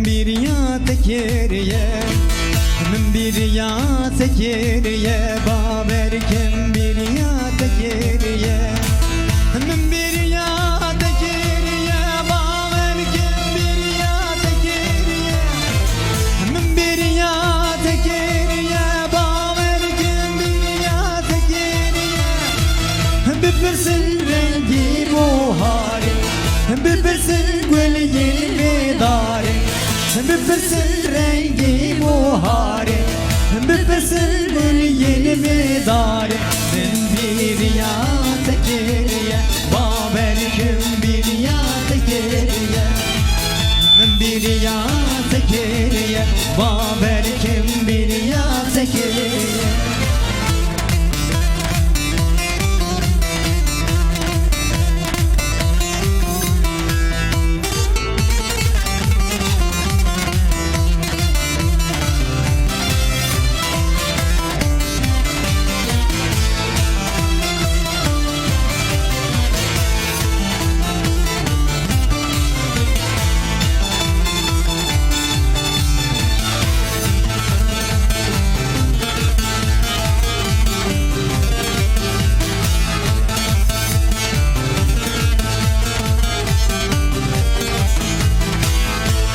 bir ya tekeriye, bir ya tekeriye, baber kim bir ya tekeriye, bir ya tekeriye, baber kim bir ya tekeriye, bir ya tekeriye, baber kim bir ya tekeriye, bipirsin rengi buhari, bipirsin gül yeni dari, bipirsin rengi buhari, bipirsin gül yeni dari. Ben bir ya tekeriye, baber kim bir ya tekeriye, bir ya tekeriye, baber kim bir ya tekeriye.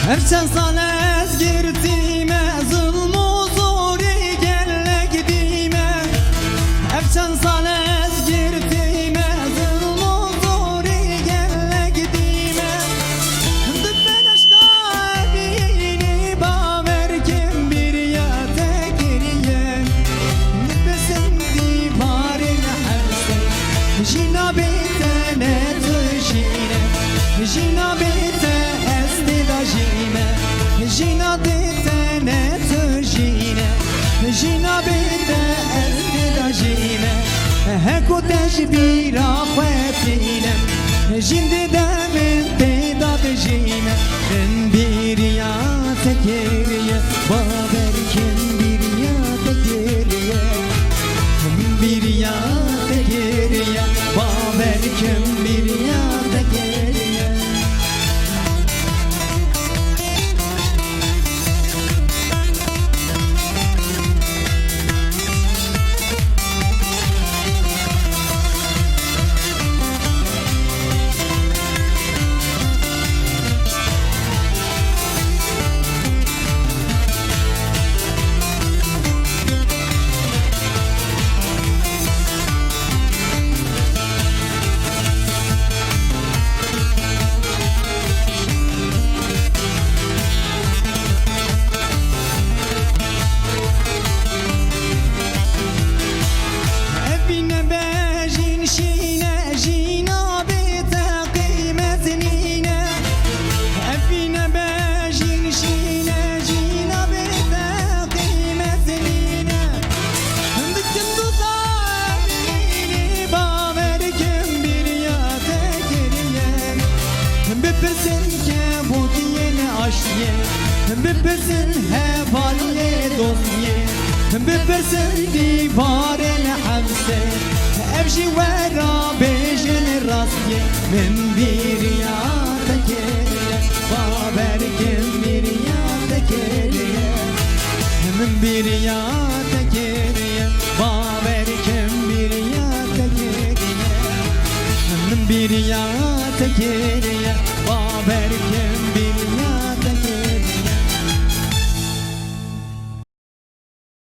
Hepsen sana ezgirtime, zulmü zori gelle gidime. Hepsen sana ezgirtime, zulmü zori gelle gidime. Düppen aşka bini, baver kim bir ya tekeriye. Nefesin divarin hersen, jina bitene tujine, jina bitene jina dite ne tujine, jina bite estida jine, heko tejbira kvetine, jinde demin tedat jine. Ben bir ya tekeriye, baber kim bir ya tekeriye, bir ya tekeriye, baber kim bir ya tekeriye. Bipirsin ke bu diyene aşye, bipirsin hevaliye dosye, bipirsin divaren hamse, evji vera bejel rasye. Ben bir ya tekeriye.